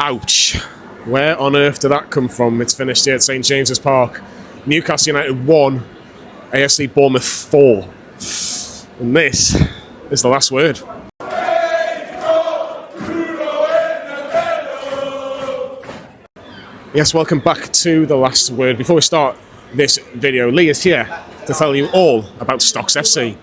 Ouch. Where on earth did that come from? It's finished here at St James's Park. Newcastle United 1, AFC Bournemouth 4. And this is the last word. Yes, welcome back to the last word. Before we start this video, Lee is here to tell you all about Stocks FC.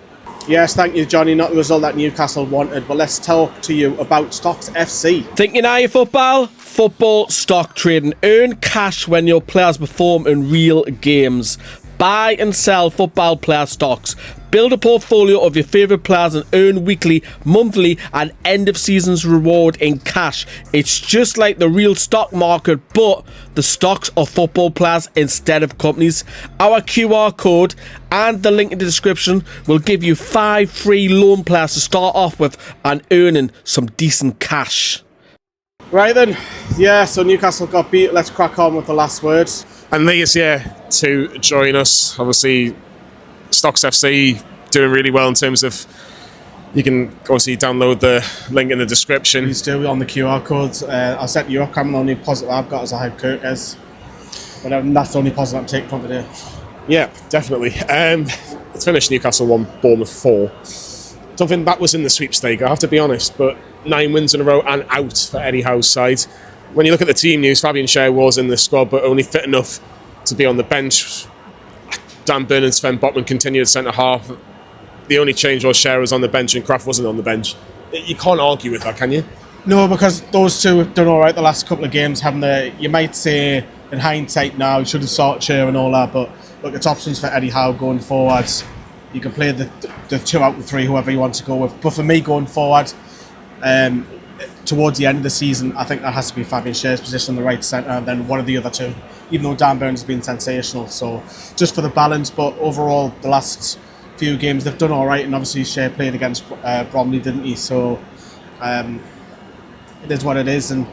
Yes, thank you, Johnny. Not the result that Newcastle wanted, but let's talk to you about Stocks FC. Thinking higher football? Football stock trading. Earn cash when your players perform in real games. Buy and sell football player stocks. Build a portfolio of your favourite players and earn weekly, monthly and end of season's reward in cash. It's just like the real stock market, but the stocks are football players instead of companies. Our QR code and the link in the description will give you 5 free loan players to start off with and earning some decent cash. Right then, yeah, so Newcastle got beat. Let's crack on with the last word. And Lee is here to join us. Obviously, Stocks FC doing really well in terms of, you can obviously download the link in the description. Please do on the QR codes. I'll set you up. I'm the only positive I've got as I have Kerkez. But that's the only positive I'm taking from today. Yeah, definitely. It's finished Newcastle 1, Bournemouth 4. Don't think that was in the sweepstake, I have to be honest, but 9 wins in a row and out for Eddie Howe's side. When you look at the team news, Fabian Schär was in the squad, but only fit enough to be on the bench. Dan Burn and Sven Botman continued at centre-half. The only change was Schär was on the bench and Kraft wasn't on the bench. You can't argue with that, can you? No, because those two have done all right the last couple of games, haven't they? You might say, in hindsight now, you should have sought Schär and all that, but look, it's options for Eddie Howe going forwards. You can play the 2 out of 3, whoever you want to go with. But for me, going forward, towards the end of the season, I think that has to be Fabian Schär's position on the right centre and then one of the other two, even though Dan Burns has been sensational. So just for the balance, but overall, the last few games, they've done all right. And obviously, Schär played against Bromley, didn't he? So it is what it is. And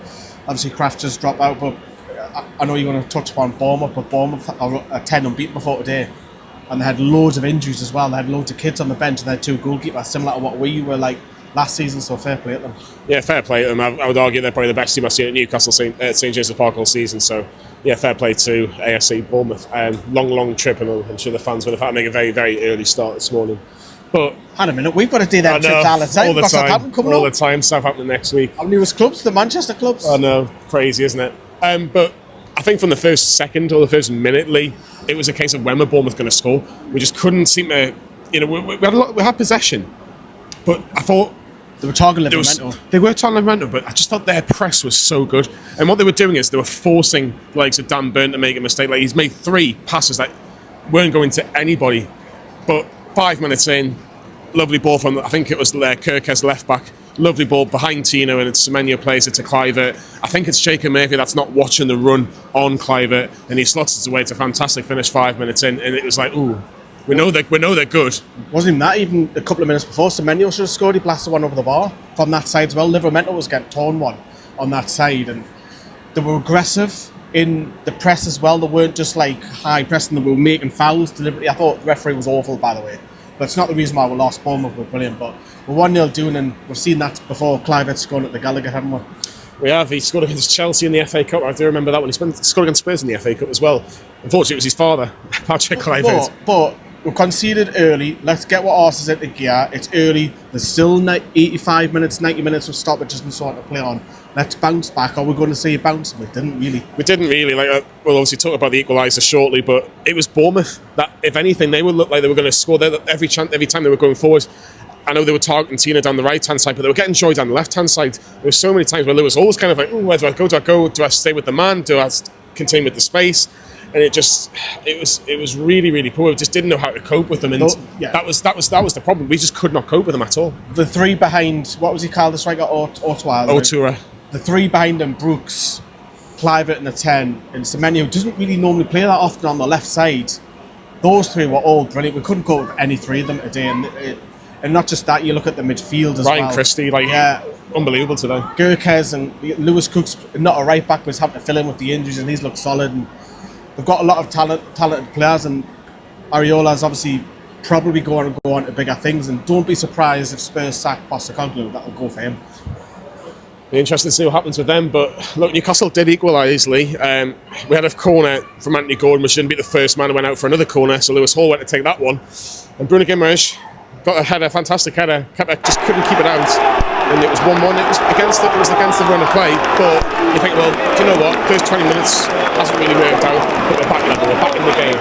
obviously, Kraft just dropped out. But I know you're going to touch upon Bournemouth, but Bournemouth are 10 unbeaten before today. And they had loads of injuries as well. They had loads of kids on the bench and they had 2 goalkeepers, similar to what we were like last season, so fair play to them. Yeah, fair play to them. I would argue they're probably the best team I've seen at Newcastle St James's Park all season, so yeah, fair play to AFC Bournemouth. Long trip, and I'm sure the fans would have had to make a very, very early start this morning. But hang a minute, we've got to do that trips all the time. All the time, Southampton next week. Our newest clubs, the Manchester clubs. I know, crazy, isn't it? But I think from the first second or the first minute, Lee, it was a case of when were Bournemouth going to score. We just couldn't seem to, we had possession, but I thought they were targeting momentum. They were targeting momentum, but I just thought their press was so good. And what they were doing is they were forcing the likes of Dan Burn to make a mistake. Like, he's made 3 passes that weren't going to anybody. But 5 minutes in, lovely ball from, I think it was Kerkez left back. Lovely ball behind Tino, and it's Semenyo plays it to Kluivert. I think it's Jacob Murphy that's not watching the run on Kluivert, and he slots it away. It's a fantastic finish 5 minutes in, and it was like, ooh, we know they're good. Wasn't even that, even a couple of minutes before, Semenyo should have scored. He blasted one over the bar from that side as well. Livramento was getting torn one on that side, and they were aggressive in the press as well. They weren't just like high pressing, they were making fouls deliberately. I thought the referee was awful, by the way. But it's not the reason why we lost. Bournemouth were brilliant, but we're 1-0 doing, and we've seen that before. Kluivert scored at the Gallagher, haven't we? We have. He scored against Chelsea in the FA Cup. I do remember that one. He scored against Spurs in the FA Cup as well. Unfortunately, it was his father, Patrick Kluivert. But we conceded early. Let's get what arse is into gear. It's early. There's still 85 minutes, 90 minutes of stoppages and so on to play on. Let's bounce back. Are we going to see a bounce? We didn't really. We'll obviously talk about the equaliser shortly, but it was Bournemouth that, if anything, they would look like they were going to score every time they were going forward. I know they were targeting Tina down the right-hand side, but they were getting Joy down the left-hand side. There were so many times where Lewis always kind of like, where do I go? Do I stay with the man? Do I continue with the space? And it was really, really poor. We just didn't know how to cope with them, and that was the problem. We just could not cope with them at all. The 3 behind, what was he called? The striker, Otura. The 3 behind them, Brooks, Kluivert in the 10, and Semenyo, who doesn't really normally play that often on the left side. Those 3 were all brilliant. We couldn't go with any 3 of them today, and not just that. You look at the midfield as well. Ryan Christie, unbelievable today. Kerkez and Lewis Cook's not a right back, but he's having to fill in with the injuries, and he's looked solid. And they've got a lot of talented players, and Iraola is obviously probably going on to bigger things. And don't be surprised if Spurs sack Postecoglou. That'll go for him. Be interesting to see what happens with them. But look, Newcastle did equalise easily. We had a corner from Anthony Gordon, which didn't be the first man who went out for another corner. So Lewis Hall went to take that one, and Bruno Guimarães got a header, fantastic header, just couldn't keep it out. And it was 1-1. It was against the run of play. But you think, well, do you know what? First 20 minutes hasn't really worked out. But we're back level. We're back in the game.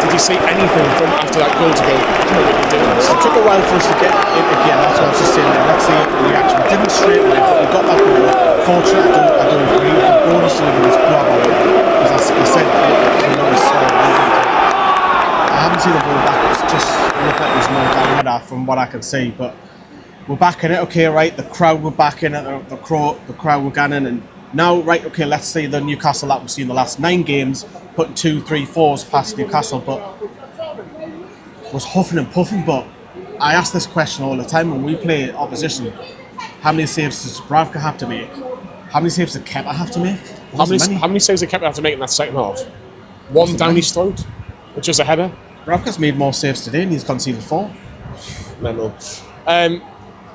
Did you see anything from after that goal to go? You know what we're doing. It took a while for us to get it again. That's what I was just saying there. Let's see the reaction. We didn't straight away, but we got that goal. Fortunately, I don't agree. The bonus delivery was poor. Because as I said, I haven't seen the ball back. It just looked like it was more down header from what I can see. But we're back in it, okay, right? The crowd were back in it. The crowd were ganning, and now, right, okay, let's see the Newcastle that we've seen the last 9 games, putting 2, 3, 4s past Newcastle, but was huffing and puffing. But I ask this question all the time when we play opposition: how many saves does Bravka have to make? How many saves does Kepa have to make? How many saves did Kepa have to make in that second half? One down his throat, which was a header. Bravka's made more saves today, and he's conceded 4. Mental.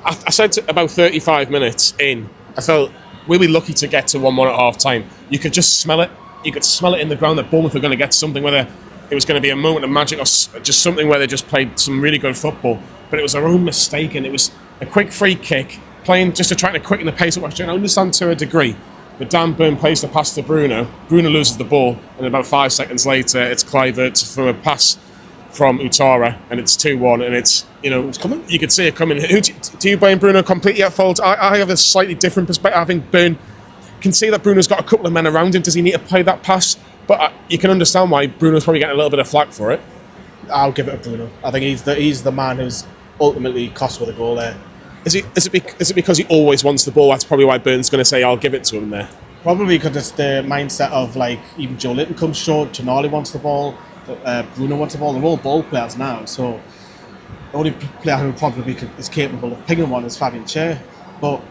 I said about 35 minutes in, I felt we'll be lucky to get to 1-1 at half time. You could just smell it. You could smell it in the ground that Bournemouth were going to get something, whether it was going to be a moment of magic or just something where they just played some really good football. But it was their own mistake, and it was a quick free kick, playing just to try to quicken the pace of what I understand to a degree. But Dan Burn plays the pass to Bruno. Bruno loses the ball, and about 5 seconds later, it's Kluivert from a pass from Utara, and it's 2-1, and it's coming. You could see it coming. Do you blame Bruno completely at fault? I have a slightly different perspective. I think Burn can see that Bruno's got a couple of men around him. Does he need to play that pass? But you can understand why Bruno's probably getting a little bit of flack for it. I'll give it to Bruno. I think he's the man who's ultimately cost with a goal there. Is it because he always wants the ball? That's probably why Burn's going to say, I'll give it to him there. Probably because it's the mindset of, like, even Joe Linton comes short, Tonali wants the ball, Bruno wants the ball. They're all ball players now, so the only player who probably is capable of pinging one is Fabian Schär. But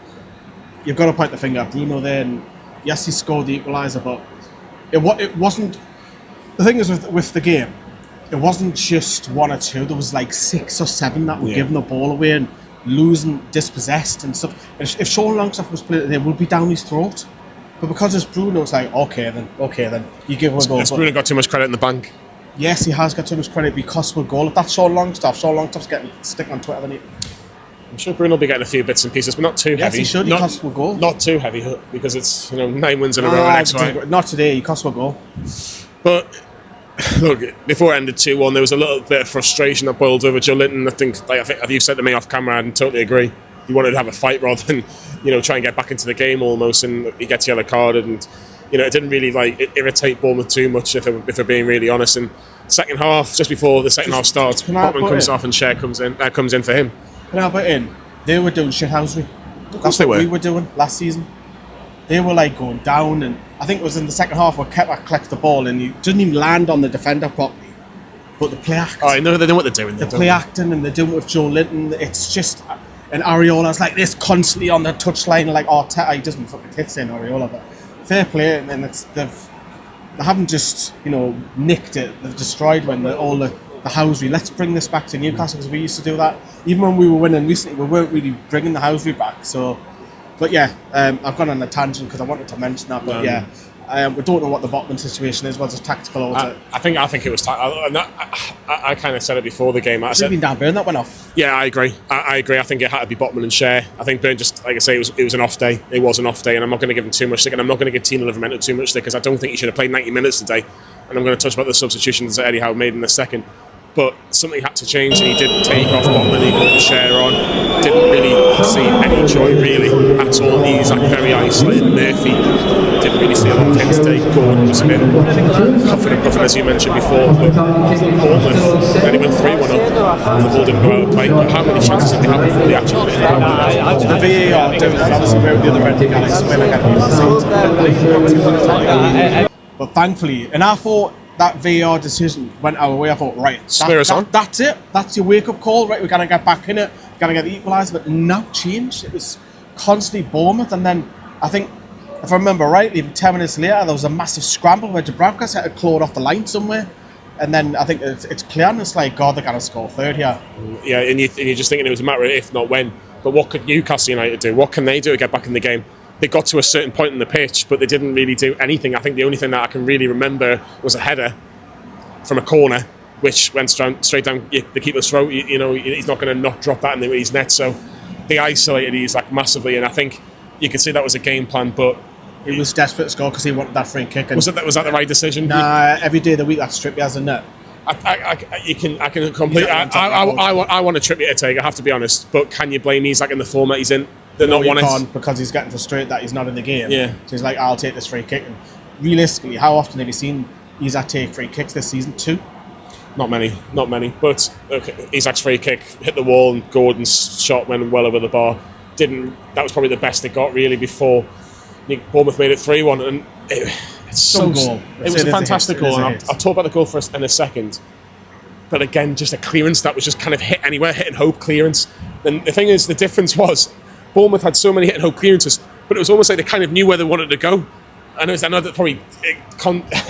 you've got to point the finger at Bruno there, and yes, he scored the equaliser, but it wasn't. The thing is with the game, it wasn't just 1 or 2. There was like 6 or 7 that were giving the ball away and losing, dispossessed and stuff. If Sean Longstaff was playing, they would be down his throat. But because it's Bruno, it's like, okay then, you give him a goal. Has Bruno got too much credit in the bank? Yes, he has got too much credit because of a goal. If that's Sean Longstaff's getting stick on Twitter, then he... I'm sure Bruno will be getting a few bits and pieces, but not too heavy. Yes, he should. He cost a goal. Not too heavy, because it's 9 wins in a row next week. Not today. He cost a goal. But look, before it ended 2-1, there was a little bit of frustration that boiled over Joe Linton. I think you've said to me off camera, and totally agree. He wanted to have a fight rather than try and get back into the game almost, and he gets yellow carded, and it didn't really irritate Bournemouth too much if we're being really honest. And second half, just before the second half starts, Botman comes off and Schär comes in for him. Can I put in? They were doing shithousery. That's what we were doing last season. They were like going down, and I think it was in the second half where Kepa collects the ball and he doesn't even land on the defender properly. But the play acting. Oh, I know they know what they're doing. The play acting, and they're doing it with Joe Linton. It's just, and Iraola's like this constantly on the touchline, like Arteta. He doesn't fucking hit saying Iraola, but fair play. And then they haven't just nicked it. They've destroyed the housery. Let's bring this back to Newcastle, because we used to do that. Even when we were winning recently, we weren't really bringing the housery back. So, but yeah, I've gone on a tangent because I wanted to mention that. But we don't know what the Botman situation is. Was it tactical or was it? I think it was. I kind of said it before the game. It's been Dan Burn that went off. Yeah, I agree. I agree. I think it had to be Botman and Schär. I think Burn just, like I say, it was an off day. It was an off day, and I'm not going to give him too much stick, and I'm not going to give Tino Livramento too much stick, because I don't think he should have played 90 minutes today. And I'm going to touch about the substitutions that Eddie Howe made in a second. But something had to change, and he did take off Botman, he put Schär on. Didn't really see any joy, really, at all. He's very isolated. Murphy didn't really see a lot of him today. Gordon was a bit huffing and puffing, as you mentioned before. But Bournemouth, then he went 3-1 up. The ball didn't go out of play. But how many chances did they have before they actually hit the The VAR doing that, obviously, we're the other end of the But thankfully, and I thought that VAR decision went our way. I thought, right, that's it. That's your wake-up call, right? We're going to get back in it. We're going to get the equaliser, but no change. It was constantly Bournemouth. And then I think, if I remember rightly, 10 minutes later, there was a massive scramble where Dubravka had to claw off the line somewhere. And then I think it's clear, and it's like, God, they're going to score third here. Yeah, and you're just thinking it was a matter of if, not when. But what could Newcastle United do? What can they do to get back in the game? they got to a certain point in the pitch, but they didn't really do anything. I think the only thing that I can really remember was a header from a corner, which went straight down the keeper's throat. He's not going to not drop that in his net. So they isolated these massively, and I think you could see that was a game plan, but he was desperate to score because he wanted that free kick. And was that the right decision? Nah, every day of the week that Trippier has a net. I can completely. I want a Trippier to take. I have to be honest, but can you blame Isak in the format he's in? No, he can't, because he's getting frustrated that he's not in the game. Yeah. So he's like, I'll take this free kick. And realistically, how often have you seen Isak take free kicks this season? 2? Not many. But Isak's free kick hit the wall, and Gordon's shot went well over the bar. That was probably the best it got really before Bournemouth made it 3-1, and it's so goal. It was a fantastic goal, and I'll talk about the goal first in a second. But again, just a clearance that was just kind of hit anywhere, hit and hope clearance. And the thing is, the difference was Bournemouth had so many hit and hope clearances, but it was almost like they kind of knew where they wanted to go. I know that probably it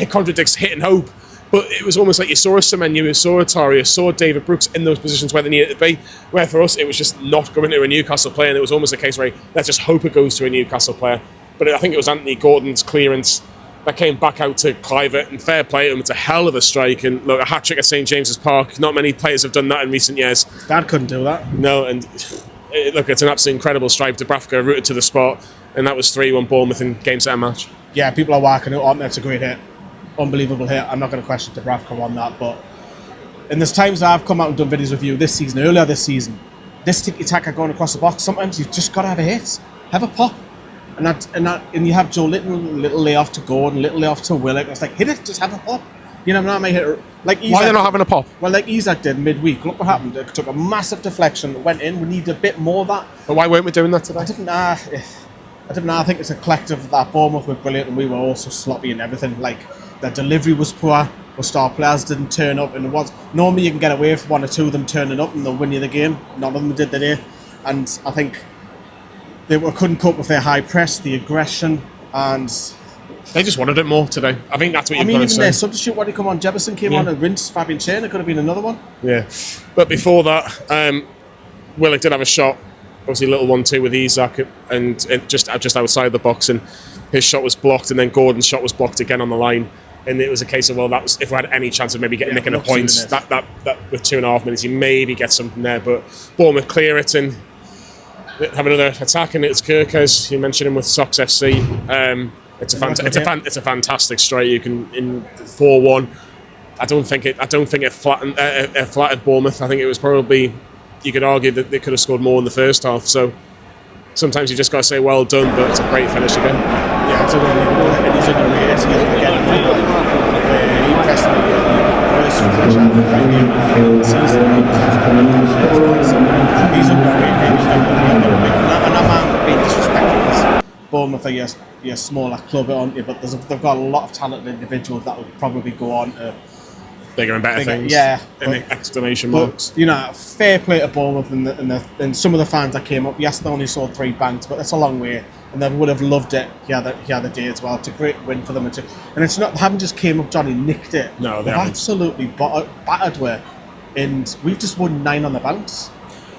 contradicts hit and hope, but it was almost like you saw a Semenyo, you saw a Tari, you saw David Brooks in those positions where they needed to be. Where for us, it was just not going to a Newcastle player, and it was almost a case where let's just hope it goes to a Newcastle player. But I think it was Anthony Gordon's clearance that came back out to Kluivert, and fair play to him. It's a hell of a strike, and look, a hat-trick at St James's Park. Not many players have done that in recent years. Dad couldn't do that. No, and look, it's an absolutely incredible strike. Dubravka rooted to the spot, and that was 3-1 Bournemouth in game set match. Yeah, people are whacking it on. That's a great hit. Unbelievable hit. I'm not going to question Dubravka on that, but and there's times that I've come out and done videos with you earlier this season, this tiki-taka going across the box, sometimes you've just got to have a hit. Have a pop. And you have Joe little layoff to Gordon, little layoff to Willock. It's like, hit it, just have a pop. You know, not make it like Isak. Why are they not having a pop? Well, like Isak did midweek. Look what happened. It took a massive deflection, went in. We need a bit more of that. But why weren't we doing that today? I don't know. I think it's a collective that Bournemouth were brilliant, and we were also sloppy and everything. Like, the delivery was poor. Our star players didn't turn up, and it was normally you can get away with 1 or 2 of them turning up and they'll win you the game. None of them did today, and I think they couldn't cope with their high press, the aggression, and they just wanted it more today. I think that's what you've got to say. Even their substitute, when he come on, Jefferson came on and rinsed Fabian Schär. It could have been another one. Yeah, but before that, Willock did have a shot, obviously a little 1-2 with Isak, and just outside the box, and his shot was blocked, and then Gordon's shot was blocked again on the line. And it was a case of, well, that was if we had any chance of maybe nicking a point, that with 2.5 minutes, you maybe get something there. But Bournemouth clear it and have another attack, and it's Kerkez. You mentioned him with Sox FC. It's a fantastic strike. You can in 4-1. I don't think it flattered Bournemouth. I think it was probably, you could argue that they could have scored more in the first half. So sometimes you just got to say well done, but it's a great finish again. Yeah, it's unbelievable. And he's underrated again. He pressed me first season. He's underrated. And that man being disrespectful. Bournemouth are your smaller club, aren't you? But they've got a lot of talented individuals that will probably go on to bigger and better things. Yeah. In the exclamation marks. You know, fair play to Bournemouth and some of the fans that came up. Yes, they only sold 3 banks, but that's a long way. And they would have loved it the other day as well. It's a great win for them. And it's not, they haven't just came up, Johnny, nicked it. No, they've absolutely battered where. And we've just won 9 on the bounce.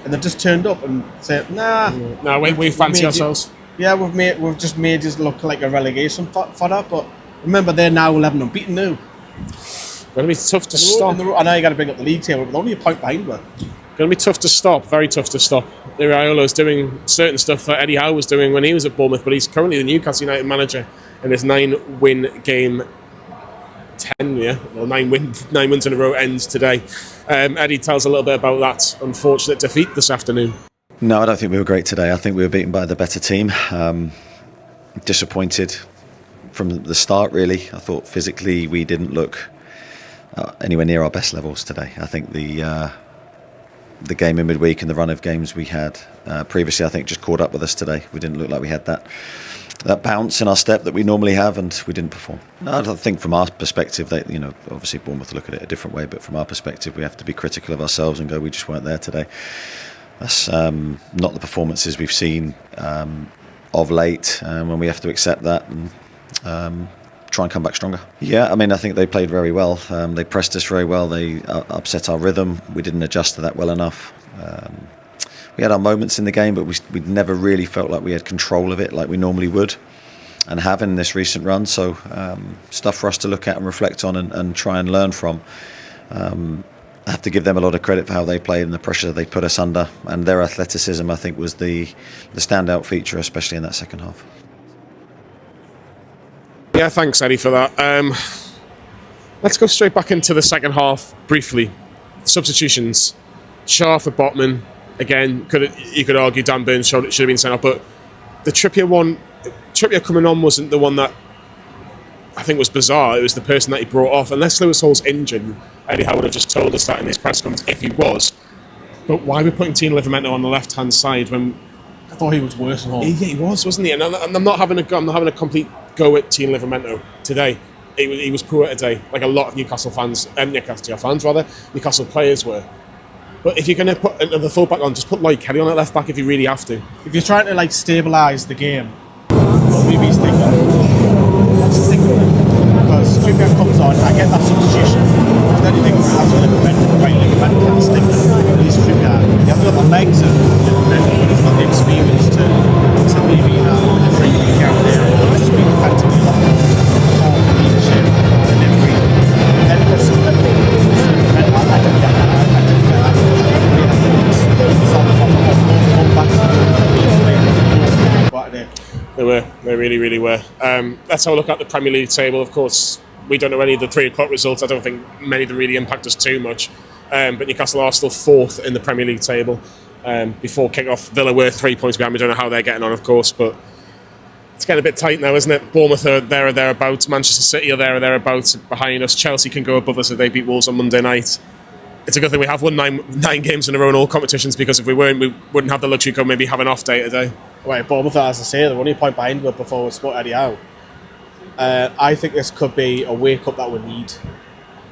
And they've just turned up and said, nah. No, we fancy ourselves. We've just made us look like a relegation fodder. But remember, they're now 11 unbeaten now. Going to be tough to stop. I know you got to bring up the league table, but only a point behind one. Going to be tough to stop, very tough to stop. Iraola is doing certain stuff that Eddie Howe was doing when he was at Bournemouth, but he's currently the Newcastle United manager, and his 9-win game 9 wins in a row ends today. Eddie tells a little bit about that unfortunate defeat this afternoon. No, I don't think we were great today. I think we were beaten by the better team. Disappointed from the start, really. I thought physically we didn't look anywhere near our best levels today. I think the game in midweek and the run of games we had previously, I think, just caught up with us today. We didn't look like we had that bounce in our step that we normally have, and we didn't perform. I don't think from our perspective, that, obviously Bournemouth look at it a different way, but from our perspective, we have to be critical of ourselves and go, we just weren't there today. That's not the performances we've seen of late, when we have to accept that and try and come back stronger. Yeah, I think they played very well. They pressed us very well. They upset our rhythm. We didn't adjust to that well enough. we had our moments in the game, but we never really felt like we had control of it like we normally would and have in this recent run. So stuff for us to look at and reflect on and try and learn from. I have to give them a lot of credit for how they played and the pressure that they put us under, and their athleticism, I think, was the standout feature, especially in that second half. Yeah, thanks, Eddie, for that. Let's go straight back into the second half briefly. Substitutions. Shaw for Botman. Again, you could argue Dan Burns should have been sent off, but the Trippier coming on wasn't the one that I think was bizarre. It was the person that he brought off. Unless Lewis Hall's injured, Eddie Howe would have just told us that in his press conference if he was. But why are we putting Tino Livramento on the left-hand side when... I thought he was worse than Hall. Yeah, he was, wasn't he? And I'm not having a complete go at Tino Livramento today. He was poor today, like a lot of Newcastle players were. But if you're going to put another full-back on, just put Lloyd Kelly on at left-back if you really have to. If you're trying to stabilise the game, what maybe he's thinking, because Trippier comes on, I get that substitution. I don't think as Livramento can't stick them. At least Trippier, he hasn't got the legs of Livramento, but he's got the experience to maybe with a free kick out there or just be defensively long, leadership, delivery. Then it goes to Livramento. I didn't get that. They really were. Let's have a look at the Premier League table. Of course, we don't know any of the 3 o'clock results. I don't think many of them really impact us too much. But Newcastle are still 4th in the Premier League table. Before kick-off, Villa were 3 points behind. We don't know how they're getting on, of course, but it's getting a bit tight now, isn't it? Bournemouth are there or thereabouts. Manchester City are there or thereabouts behind us. Chelsea can go above us if they beat Wolves on Monday night. It's a good thing we have won nine games in a row in all competitions, because if we weren't, we wouldn't have the luxury to maybe have an off day today. Right, Bournemouth, as I say, they're only a point behind before we spot Eddie Howe. I think this could be a wake-up that we need,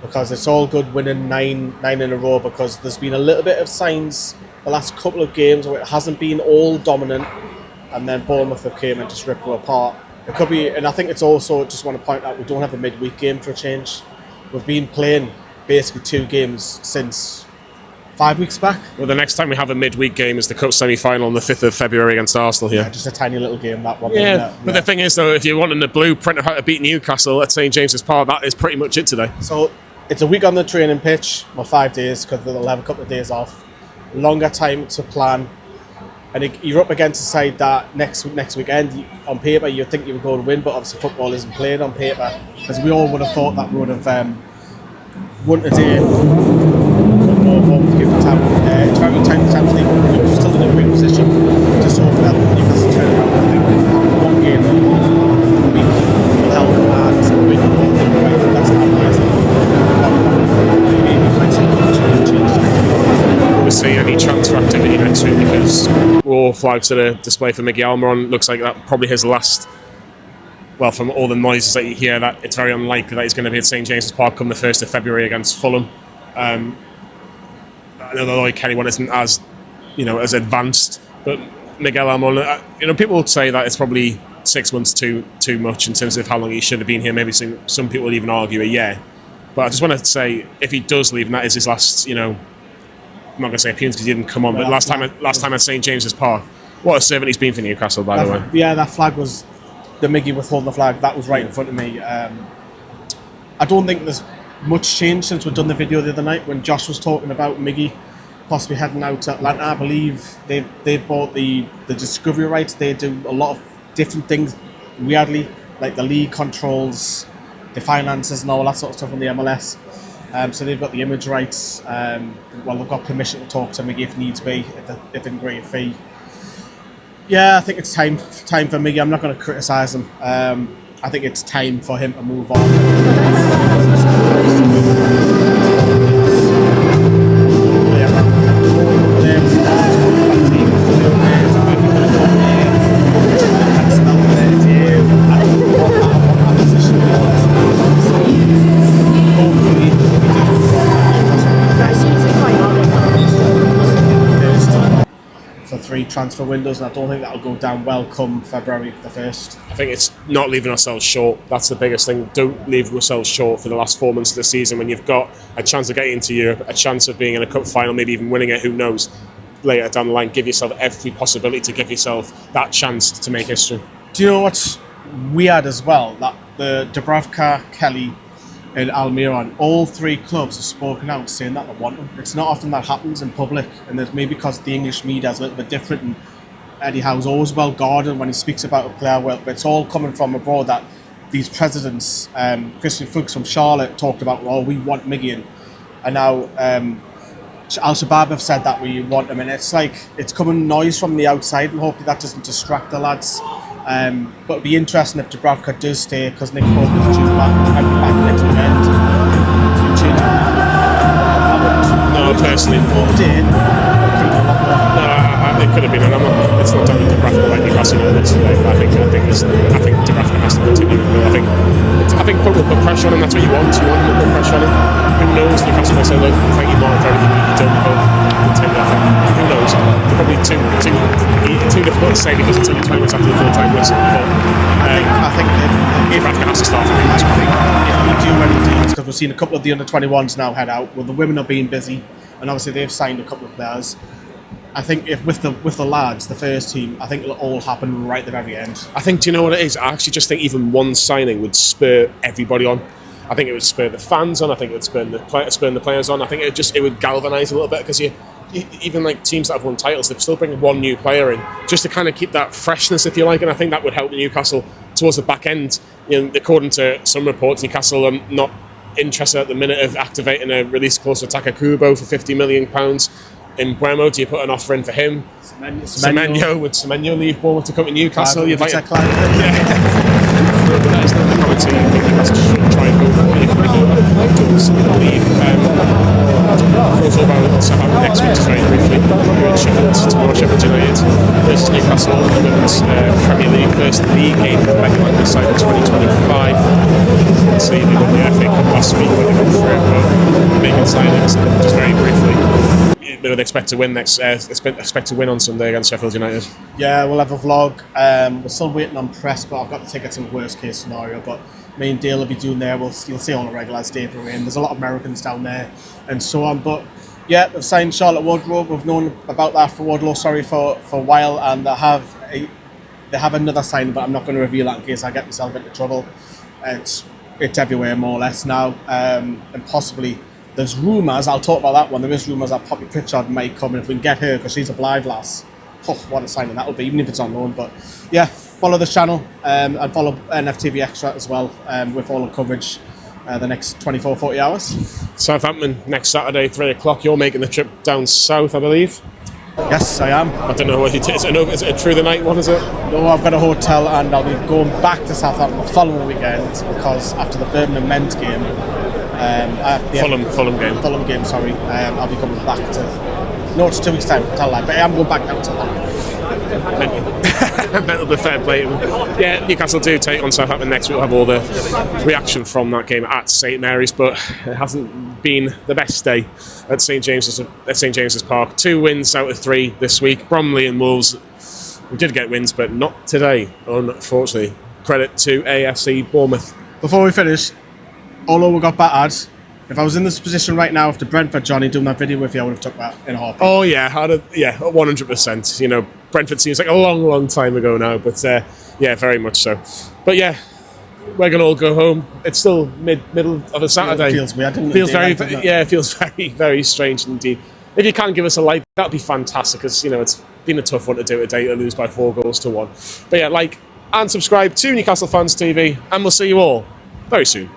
because it's all good winning nine in a row, because there's been a little bit of signs the last couple of games where it hasn't been all dominant, and then Bournemouth have came and just ripped it apart. It could be, and I think it's also, just want to point out, we don't have a midweek game for a change. We've been playing basically 2 games since 5 weeks back. Well, the next time we have a midweek game is the Cup semi-final on the 5th of February against Arsenal here. Yeah, just a tiny little game, that one. But the thing is, though, if you're wanting the blueprint of how to beat Newcastle at St James's Park, that is pretty much it today. So it's a week on the training pitch, 5 days, because they'll have a couple of days off. Longer time to plan. And you're up against a side that next weekend, on paper, you'd think you would go to win, but obviously football isn't played on paper, because we all would have thought that we would have won today. It's very tight in Champions League. We're still in a great position. Just hope that Newcastle turn around. I think one game a week will help, and we can all think about that's Will we see any transfer activity next week? Because all flags that are displayed for Miguel Almiron, looks like that probably his last. Well, from all the noises that you hear, that it's very unlikely that he's going to be at St James's Park come the 1st of February against Fulham. I know the Lloyd Kelly one isn't as advanced, but Miguel Almiron, people would say that it's probably 6 months too much in terms of how long he should have been here. Maybe some people would even argue a year. But I just want to say, if he does leave, and that is his last, I'm not going to say appearance because he didn't come on, but last time at St James's Park, what a servant he's been for Newcastle, by the way. Yeah, that flag was the Miggy with holding the flag. That was right in front of me. I don't think there's much change since we've done the video the other night when Josh was talking about Miggy possibly heading out to Atlanta. I believe they've bought the discovery rights. They do a lot of different things weirdly, like the league controls the finances and all that sort of stuff on the MLS. So they've got the image rights. They've got permission to talk to Miggy if needs be, if in great fee. Yeah, I think it's time for Miggy. I'm not going to criticise him. I think it's time for him to move on. For 3 transfer windows, and I don't think that'll go down well come February the 1st. I think it's not leaving ourselves short. That's the biggest thing. Don't leave yourselves short for the last 4 months of the season when you've got a chance of getting into Europe, a chance of being in a cup final, maybe even winning it, who knows. later down the line, give yourself every possibility to give yourself that chance to make history. Do you know what's weird as well? That the Dubravka, Kelly, and Almiron, all three clubs have spoken out saying that they want him. It's not often that happens in public, and there's maybe because the English media is a little bit different. And Eddie Howe's always well guarded when he speaks about a player. Well, it's all coming from abroad that these presidents, Christian Fuchs from Charlotte talked about, well, we want Miggy, and now Al Shabaab have said that we want him, and it's like it's coming noise from the outside, and hopefully that doesn't distract the lads. But it'd be interesting if Dubravka does stay, because Nick Pope is due back next weekend. No, personally, it could have been, and it's not down to Dubravka like Newcastle United today. I think Dubravka has to continue. I think Pope will put pressure on him. That's what you want. You want him to put pressure on him. Who knows? Newcastle might say, look, thank you, Mark, for everything you've done. We'll take that. Who knows? Probably too difficult to say because it's only 20 minutes after the full-time whistle. I think Dubravka has to start. I think if we do any deals, because we've seen a couple of the under-21s now head out. Well, the women are being busy, and obviously they've signed a couple of players. I think if with the lads, the first team, I think it'll all happen right at the very end. I think, do you know what it is? I actually just think even one signing would spur everybody on. I think it would spur the fans on. I think it would spur the players on. I think it would galvanise a little bit, because you even like teams that have won titles, they're still bringing one new player in just to kind of keep that freshness, if you like. And I think that would help Newcastle towards the back end. You know, according to some reports, Newcastle are not interested at the minute of activating a release clause for Taka Kubo for £50 million. In Bournemouth, do you put an offer in for him? Semenyo, would Semenyo leave Bournemouth to come to Newcastle? You'd like to... That is not the commentary you think Newcastle should try and go for. You can leave. We'll talk about Southampton next week, just very briefly. We're in Sheffield tomorrow, Sheffield United versus Newcastle in the Women's Premier League first league game for Becky Langley's side in 2025. So they won the FA Cup last week when they went through, but making signings. Just very briefly, they would expect to win expect to win on Sunday against Sheffield United. Yeah, we'll have a vlog. We're still waiting on press, but I've got the tickets in the worst case scenario. But me and Dale will be doing there. You'll see all the regulars, Dave are in. There's a lot of Americans down there and so on. But yeah, they've signed Charlotte Woodrow. We've known about that for Woodrow, for a while, and they have another sign, but I'm not going to reveal that in case I get myself into trouble. It's everywhere more or less now, and possibly. There's rumours, I'll talk about that one, there is rumours that Poppy Pritchard might come, and if we can get her, because she's a Blythe lass, what a signing that would be, even if it's on loan. But yeah, follow the channel and follow NFTV Extra as well, with all the coverage the next 24-40 hours. Southampton next Saturday, 3 o'clock. You're making the trip down south, I believe. Yes, I am. I don't know what it is. Is it a through the night one, is it? No, I've got a hotel, and I'll be going back to Southampton the following weekend, because after the Birmingham men's game, Fulham game. Sorry. I'll be coming back to. No, it's 2 weeks' time. Tell that, but I am going back down to that. Mental but fair play. Yeah, Newcastle do take on Southampton next week. We'll have all the reaction from that game at St Mary's, but it hasn't been the best day at St James's Park. 2 wins out of 3 this week. Bromley and Wolves. We did get wins, but not today, unfortunately. Credit to AFC Bournemouth. Before we finish, although we got battered, if I was in this position right now after Brentford, Johnny, doing that video with you, I would have took that in a heartbeat. Oh yeah, 100%. You know, Brentford seems like a long time ago now, but yeah, very much so. But yeah, we're gonna all go home. It's still middle of a Saturday. It feels weird. It feels very strange indeed. If you can give us a like, that'd be fantastic, because you know it's been a tough one to do today, to lose by 4-1. But yeah, like and subscribe to Newcastle Fans TV, and we'll see you all very soon.